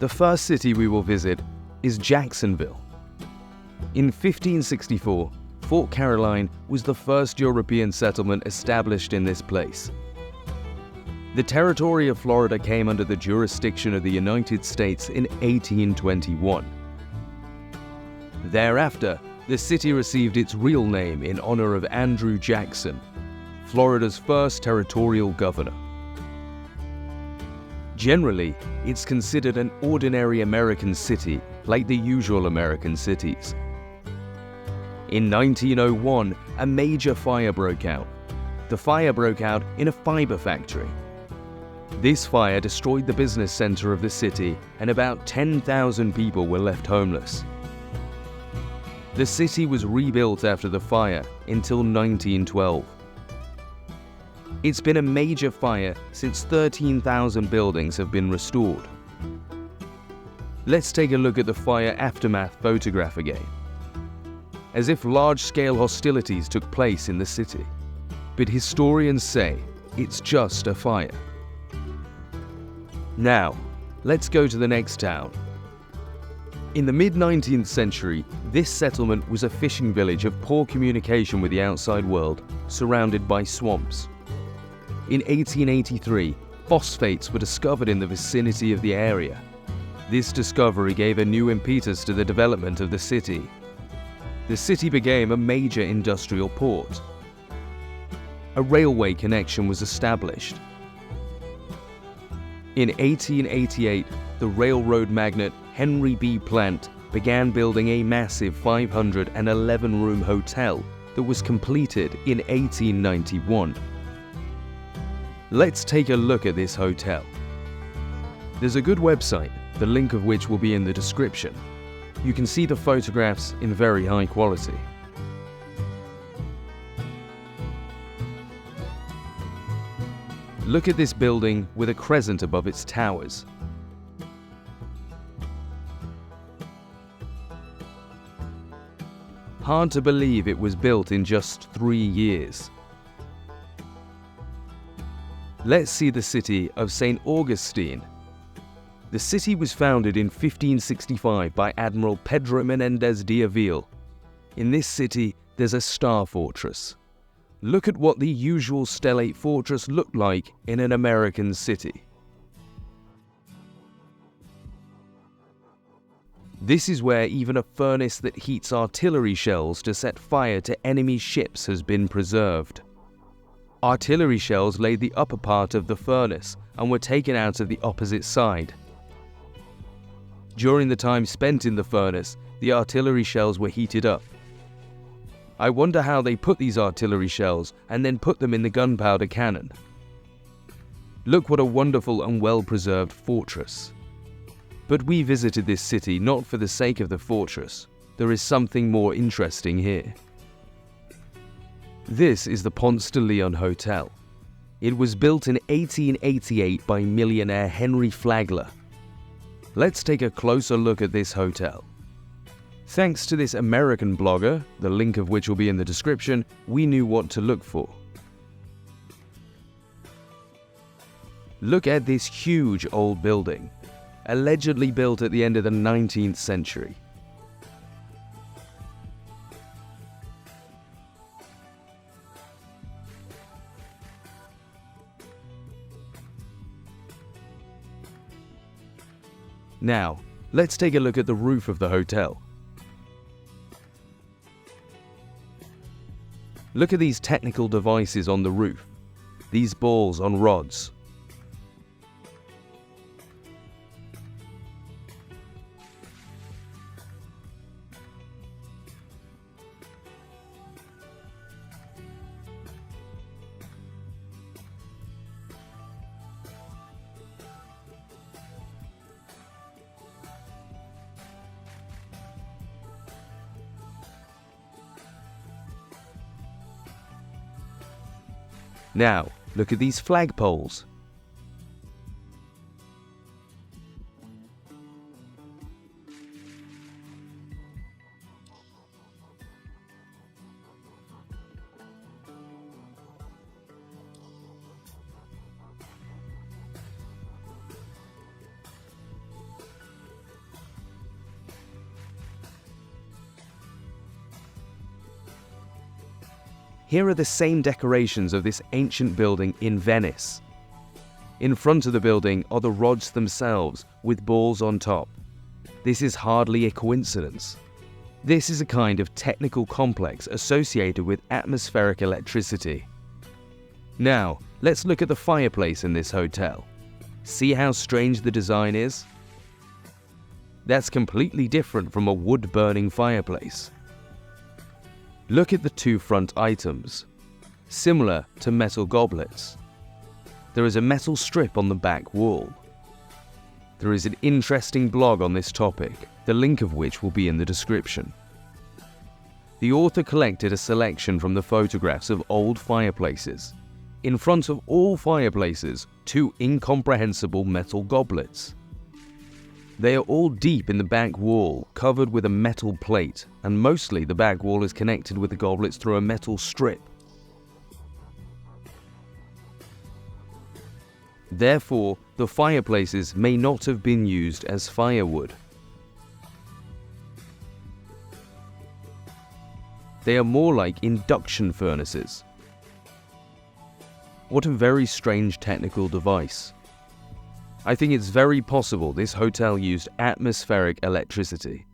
The first city we will visit is Jacksonville. In 1564, Fort Caroline was the first European settlement established in this place. The territory of Florida came under the jurisdiction of the United States in 1821. Thereafter, the city received its real name in honor of Andrew Jackson, Florida's first territorial governor. Generally, it's considered an ordinary American city, like the usual American cities. In 1901, a major fire broke out. The fire broke out in a fiber factory. This fire destroyed the business center of the city, and about 10,000 people were left homeless. The city was rebuilt after the fire until 1912. It's been a major fire since 13,000 buildings have been restored. Let's take a look at the fire aftermath photograph again. As if large-scale hostilities took place in the city, but historians say it's just a fire. Now, let's go to the next town. In the mid-19th century, this settlement was a fishing village of poor communication with the outside world, surrounded by swamps. In 1883, phosphates were discovered in the vicinity of the area. This discovery gave a new impetus to the development of the city. The city became a major industrial port. A railway connection was established. In 1888, the railroad magnate Henry B. Plant began building a massive 511-room hotel that was completed in 1891. Let's take a look at this hotel. There's a good website, the link of which will be in the description. You can see the photographs in very high quality. Look at this building with a crescent above its towers. Hard to believe it was built in just 3 years. Let's see the city of St. Augustine. The city was founded in 1565 by Admiral Pedro Menendez d'Avil. In this city, there's a star fortress. Look at what the usual stellate fortress looked like in an American city. This is where even a furnace that heats artillery shells to set fire to enemy ships has been preserved. Artillery shells laid the upper part of the furnace and were taken out of the opposite side. During the time spent in the furnace, the artillery shells were heated up. I wonder how they put these artillery shells and then put them in the gunpowder cannon. Look what a wonderful and well-preserved fortress. But we visited this city not for the sake of the fortress. There is something more interesting here. This is the Ponce de Leon Hotel. It was built in 1888 by millionaire Henry Flagler. Let's take a closer look at this hotel. Thanks to this American blogger, the link of which will be in the description, we knew what to look for. Look at this huge old building, allegedly built at the end of the 19th century. Now, let's take a look at the roof of the hotel. Look at these technical devices on the roof, these balls on rods. Now, look at these flagpoles. Here are the same decorations of this ancient building in Venice. In front of the building are the rods themselves with balls on top. This is hardly a coincidence. This is a kind of technical complex associated with atmospheric electricity. Now, let's look at the fireplace in this hotel. See how strange the design is? That's completely different from a wood-burning fireplace. Look at the two front items, similar to metal goblets. There is a metal strip on the back wall. There is an interesting blog on this topic, the link of which will be in the description. The author collected a selection from the photographs of old fireplaces. In front of all fireplaces, two incomprehensible metal goblets. They are all deep in the back wall, covered with a metal plate, and mostly the back wall is connected with the goblets through a metal strip. Therefore, the fireplaces may not have been used as firewood. They are more like induction furnaces. What a very strange technical device. I think it's very possible this hotel used atmospheric electricity.